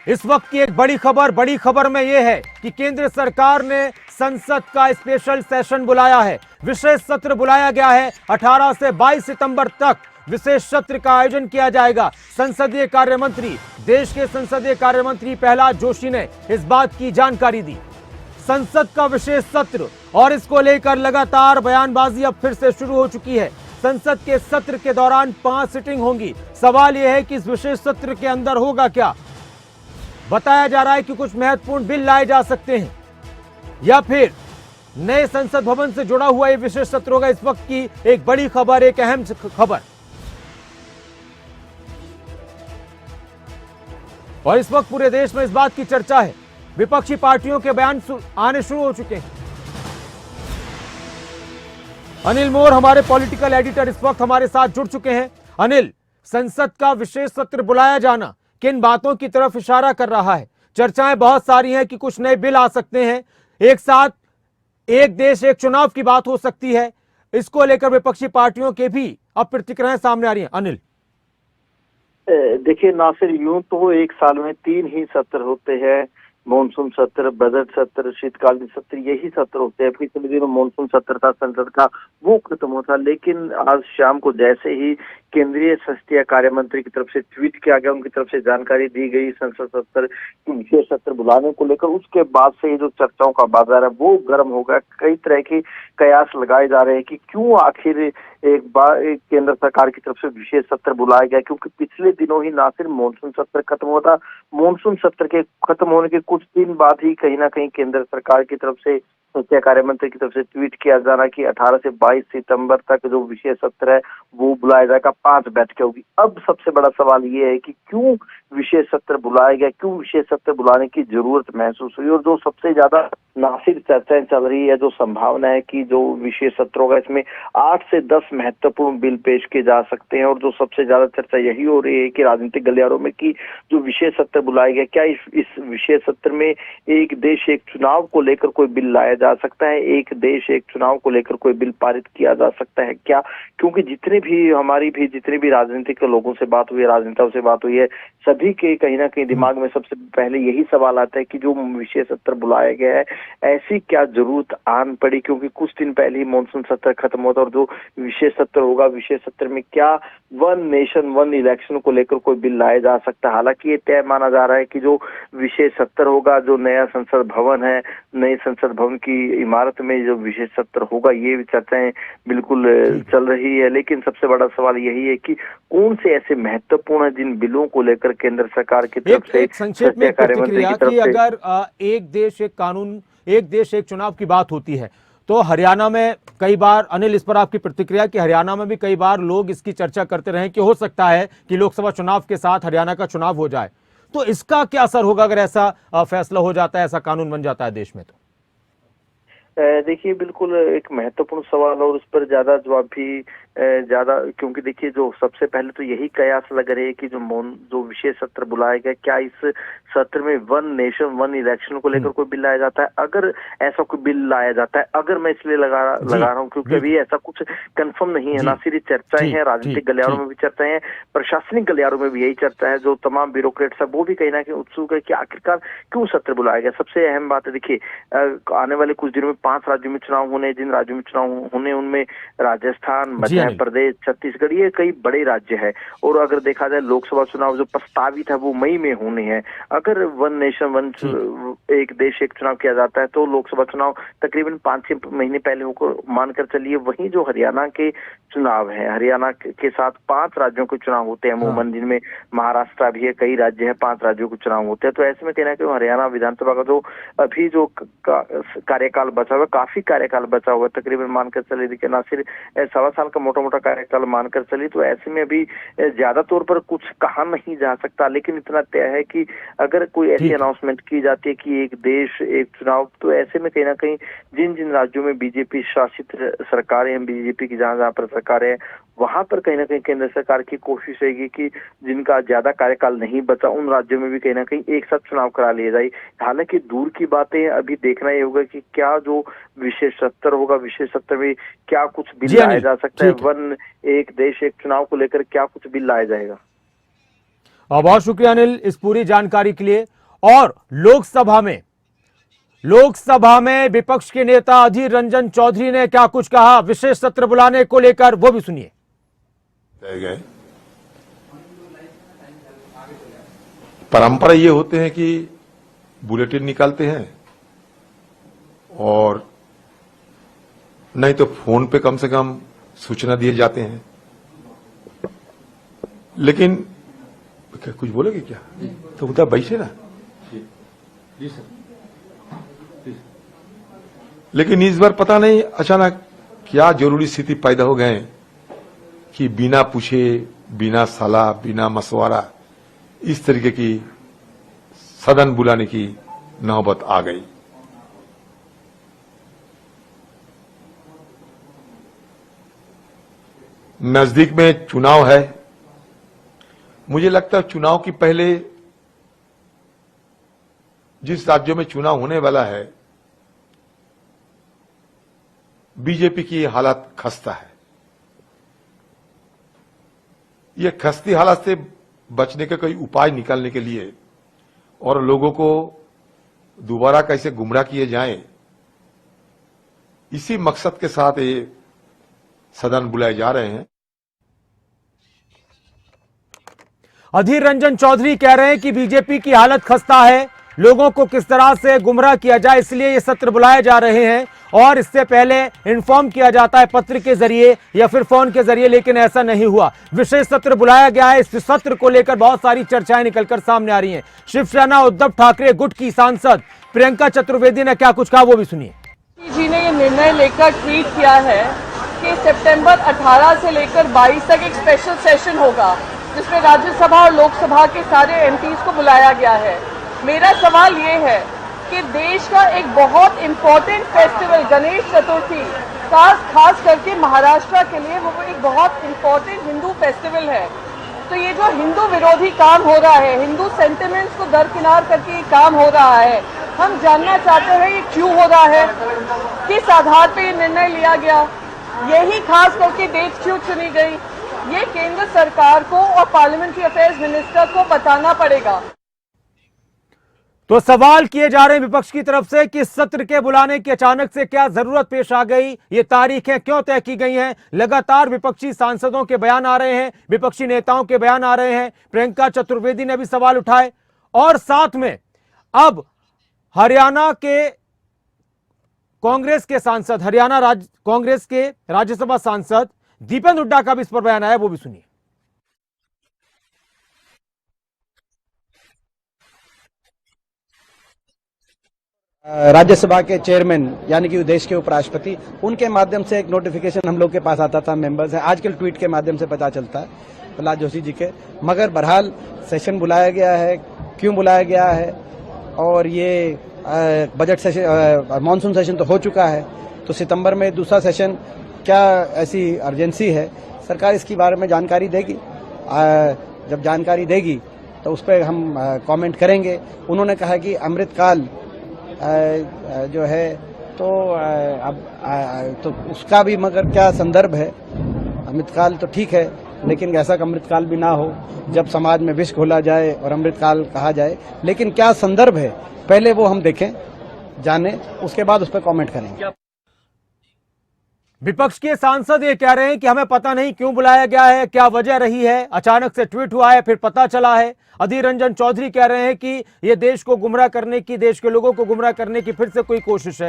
इस वक्त की एक बड़ी खबर में यह है कि केंद्र सरकार ने संसद का स्पेशल सेशन बुलाया है। विशेष सत्र बुलाया गया है। 18 से 22 सितंबर तक विशेष सत्र का आयोजन किया जाएगा। संसदीय कार्य मंत्री, देश के संसदीय कार्य मंत्री प्रहलाद जोशी ने इस बात की जानकारी दी। संसद का विशेष सत्र और इसको लेकर लगातार बयानबाजी अब फिर से शुरू हो चुकी है। संसद के सत्र के दौरान 5 सिटिंग होंगी। सवाल यह है कि इस विशेष सत्र के अंदर होगा क्या। बताया जा रहा है कि कुछ महत्वपूर्ण बिल लाए जा सकते हैं या फिर नए संसद भवन से जुड़ा हुआ यह विशेष सत्र होगा। इस वक्त की एक बड़ी खबर, एक अहम खबर, और इस वक्त पूरे देश में इस बात की चर्चा है। विपक्षी पार्टियों के बयान आने शुरू हो चुके हैं। अनिल मोर हमारे पॉलिटिकल एडिटर इस वक्त हमारे साथ जुड़ चुके हैं। अनिल, संसद का विशेष सत्र बुलाया जाना किन बातों की तरफ इशारा कर रहा है? चर्चाएं बहुत सारी हैं कि कुछ नए बिल आ सकते हैं, एक साथ एक देश एक चुनाव की बात हो सकती है। इसको लेकर विपक्षी पार्टियों के भी अब प्रतिक्रियाएं सामने आ रही हैं। अनिल, देखिए नासिर, यूं तो एक साल में 3 ही सत्र होते हैं, मॉनसून सत्र, बजट सत्र, शीतकालीन सत्र, यही सत्र होते हैं। पिछले दिनों मॉनसून सत्र था संसद का, वो खत्म हुआ था। लेकिन आज शाम को जैसे ही केंद्रीय संसदीय कार्य मंत्री की तरफ से ट्वीट किया गया, उनकी तरफ से जानकारी दी गई संसद सत्र विशेष सत्र बुलाने को लेकर, उसके बाद से जो चर्चाओं का बाजार है वो गर्म हो गया। कई तरह के कयास लगाए जा रहे हैं कि क्यों आखिर एक बार केंद्र सरकार की तरफ से विशेष सत्र बुलाया गया, क्योंकि पिछले दिनों ही ना सिर्फ मॉनसून सत्र खत्म हुआ था, मॉनसून सत्र के खत्म होने के कुछ दिन बाद ही कहीं ना कहीं केंद्र सरकार की तरफ से संसदीय कार्य मंत्री की तरफ से ट्वीट किया जाना कि 18 से 22 सितंबर तक जो विशेष सत्र है वो बुलाया जाएगा, 5 बैठकें होगी। अब सबसे बड़ा सवाल ये है कि क्यों विशेष सत्र बुलाया गया, क्यों विशेष सत्र बुलाने की जरूरत महसूस हुई, और जो सबसे ज्यादा नासिर चर्चाएं चल रही है, जो संभावना है कि जो विशेष सत्र होगा इसमें 8 से 10 महत्वपूर्ण बिल पेश किए जा सकते हैं। और जो सबसे ज्यादा चर्चा यही हो रही है कि राजनीतिक गलियारों में कि जो विशेष सत्र बुलाया गया, क्या इस विशेष सत्र में एक देश एक चुनाव को लेकर कोई बिल लाया जा सकता है, एक देश एक चुनाव को लेकर कोई बिल पारित किया जा सकता है क्या? क्योंकि जितने भी राजनीतिक लोगों से बात हुई है, राजनेताओं से बात हुई है, सभी के कहीं ना कहीं दिमाग में सबसे पहले यही सवाल आता है कि जो विशेष सत्र बुलाया गया है ऐसी क्या जरूरत आन पड़ी, क्योंकि कुछ दिन पहले ही मॉनसून सत्र खत्म होता, और जो विशेष सत्र होगा, विशेष सत्र में क्या वन नेशन वन इलेक्शन को लेकर कोई बिल लाया जा सकता है? हालांकि ये तय माना जा रहा है कि जो विशेष सत्र होगा, जो नया संसद भवन है, नए संसद भवन की इमारत में जो विशेष सत्र होगा, ये चर्चाएं बिल्कुल चल रही है। लेकिन सबसे बड़ा सवाल यही है कि कौन से ऐसे महत्वपूर्ण है जिन बिलों को लेकर केंद्र सरकार की तरफ से संक्षेप में प्रतिक्रिया कि अगर एक देश एक कानून, एक देश एक चुनाव की बात होती है तो हरियाणा में कई बार, अनिल इस पर आपकी प्रतिक्रिया कि हरियाणा में भी कई बार लोग इसकी चर्चा करते रहे कि हो सकता है कि लोकसभा चुनाव के साथ हरियाणा का चुनाव हो जाए, तो इसका क्या असर होगा अगर ऐसा फैसला हो जाता है, ऐसा कानून बन जाता है देश में? तो देखिए, बिल्कुल एक महत्वपूर्ण सवाल, और उस पर ज्यादा जवाब भी क्योंकि देखिए जो सबसे पहले तो यही कयास लग रहे हैं कि जो विशेष सत्र बुलाया गया, क्या इस सत्र में वन नेशन वन इलेक्शन को लेकर कोई बिल लाया जाता है? अगर ऐसा कोई बिल लाया जाता है, अगर मैं इसलिए लगा रहा हूँ क्योंकि अभी ऐसा कुछ कंफर्म नहीं है, ना सिर्फ चर्चाएं हैं, राजनीतिक गलियारों में भी चर्चाएं हैं, प्रशासनिक गलियारों में भी यही चर्चा है। जो तमाम ब्यूरोक्रेट्स है वो भी कहीं ना कहीं उत्सुक है कि आखिरकार क्यों सत्र बुलाया गया। सबसे अहम बात है, देखिए आने वाले कुछ दिनों में 5 राज्यों में चुनाव होने, जिन राज्यों में चुनाव होने उनमें राजस्थान, मध्य प्रदेश, छत्तीसगढ़, ये कई बड़े राज्य है। और अगर देखा जाए लोकसभा चुनाव जो प्रस्तावित है वो मई में होने हैं। अगर वन नेशन वन एक देश एक चुनाव किया जाता है तो लोकसभा चुनाव तकरीबन 5-6 महीने पहले होकर मानकर चलिए। वहीं जो हरियाणा के चुनाव है, हरियाणा के साथ 5 राज्यों के चुनाव होते हैं अमूमन, जिनमें महाराष्ट्र भी है, कई राज्य है, 5 राज्यों के चुनाव होते हैं। तो ऐसे में कहना है कि हरियाणा विधानसभा का जो अभी जो कार्यकाल बचा हुआ, काफी कार्यकाल बचा हुआ, तकरीबन मानकर चले देखिए ना सिर्फ 1.25 साल का मोटा मोटा कार्यकाल मानकर चली, तो ऐसे में अभी ज्यादा तौर पर कुछ कहा नहीं जा सकता। लेकिन इतना तय है कि अगर कोई ऐसी अनाउंसमेंट की जाती है कि एक देश एक चुनाव, तो ऐसे में कहीं ना कहीं जिन राज्यों में बीजेपी शासित सरकारें हैं, बीजेपी की जहां पर सरकारें हैं, वहां पर कहीं ना कहीं केंद्र सरकार की कोशिश रहेगी कि जिनका ज्यादा कार्यकाल नहीं बचा उन राज्यों में भी कहीं ना कहीं एक साथ चुनाव करा लिया जाए। हालांकि दूर की बातें, अभी देखना ये होगा कि क्या जो विशेष सत्र होगा, विशेष सत्र में क्या कुछ बिल लाया जा सकता है, वन एक देश एक चुनाव को लेकर क्या कुछ बिल लाया जाएगा। बहुत शुक्रिया अनिल इस पूरी जानकारी के लिए। और लोकसभा में विपक्ष के नेता अधीर रंजन चौधरी ने क्या कुछ कहा विशेष सत्र बुलाने को लेकर, वो भी सुनिए। गए परंपरा ये होते हैं कि बुलेटिन निकालते हैं और नहीं तो फोन पे कम से कम सूचना दिए जाते हैं। लेकिन क्या कुछ बोलोगे क्या? तो उधर बैठे ना। जी सर। लेकिन इस बार पता नहीं अचानक क्या जरूरी स्थिति पैदा हो गए कि बिना पूछे, बिना सलाह, बिना मशवरा इस तरीके की सदन बुलाने की नौबत आ गई। नजदीक में चुनाव है। मुझे लगता है चुनाव की पहले जिस राज्यों में चुनाव होने वाला है बीजेपी की हालत खस्ता है। ये खस्ती हालत से बचने का कोई उपाय निकालने के लिए और लोगों को दोबारा कैसे गुमराह किए जाएं, इसी मकसद के साथ ये सदन बुलाए जा रहे हैं। अधीर रंजन चौधरी कह रहे हैं कि बीजेपी की हालत खस्ता है, लोगों को किस तरह से गुमराह किया जाए इसलिए ये सत्र बुलाए जा रहे हैं और इससे पहले इन्फॉर्म किया जाता है पत्र के जरिए या फिर फोन के जरिए, लेकिन ऐसा नहीं हुआ। विशेष सत्र बुलाया गया है। इस सत्र को लेकर बहुत सारी चर्चाएं निकलकर सामने आ रही हैं। शिवसेना उद्धव ठाकरे गुट की सांसद प्रियंका चतुर्वेदी ने क्या कुछ कहा, वो भी सुनिए। जी ने ये निर्णय लेकर ट्वीट किया है कि सितंबर 18 से लेकर 22 तक एक स्पेशल सेशन होगा जिसमें राज्यसभा और लोकसभा के सारे एमपीज को बुलाया गया है। मेरा सवाल ये है कि देश का एक बहुत इम्पोर्टेंट फेस्टिवल गणेश चतुर्थी खास करके महाराष्ट्र के लिए वो एक बहुत इम्पोर्टेंट हिंदू फेस्टिवल है। तो ये जो हिंदू विरोधी काम हो रहा है, हिंदू सेंटिमेंट्स को दरकिनार करके ये काम हो रहा है, हम जानना चाहते हैं ये क्यों हो रहा है, किस आधार पे ये निर्णय लिया गया, यही खास करके डेट क्यों चुनी गई, ये केंद्र सरकार को और पार्लियामेंट्री अफेयर्स मिनिस्टर को बताना पड़ेगा। तो सवाल किए जा रहे हैं विपक्ष की तरफ से कि सत्र के बुलाने की अचानक से क्या जरूरत पेश आ गई, ये तारीखें क्यों तय की गई हैं। लगातार विपक्षी सांसदों के बयान आ रहे हैं, विपक्षी नेताओं के बयान आ रहे हैं। प्रियंका चतुर्वेदी ने भी सवाल उठाए और साथ में अब हरियाणा के कांग्रेस के सांसद, कांग्रेस के राज्यसभा सांसद दीपेंद्र हुड्डा का भी इस पर बयान आया, वो भी सुनिए। राज्यसभा के चेयरमैन यानी कि देश के उपराष्ट्रपति, उनके माध्यम से एक नोटिफिकेशन हम लोग के पास आता था, मेंबर्स है, आजकल ट्वीट के माध्यम से पता चलता है प्रहलाद जोशी जी के। मगर बहरहाल सेशन बुलाया गया है, क्यों बुलाया गया है, और ये बजट सेशन, मानसून सेशन तो हो चुका है, तो सितंबर में दूसरा सेशन, क्या ऐसी अर्जेंसी है? सरकार इसके बारे में जानकारी देगी। जब जानकारी देगी तो उस पर हम कमेंट करेंगे। उन्होंने कहा कि अमृतकाल जो है तो अब तो उसका भी मगर क्या संदर्भ है? अमृतकाल तो ठीक है, लेकिन ऐसा अमृतकाल भी ना हो जब समाज में विष घोला जाए और अमृतकाल कहा जाए। लेकिन क्या संदर्भ है पहले वो हम देखें, जाने, उसके बाद उस पर कमेंट करेंगे। विपक्ष के सांसद ये कह रहे हैं कि हमें पता नहीं क्यों बुलाया गया है, क्या वजह रही है, अचानक से ट्वीट हुआ है फिर पता चला है। अधीर रंजन चौधरी कह रहे हैं कि यह देश को गुमराह करने की, देश के लोगों को गुमराह करने की फिर से कोई कोशिश है।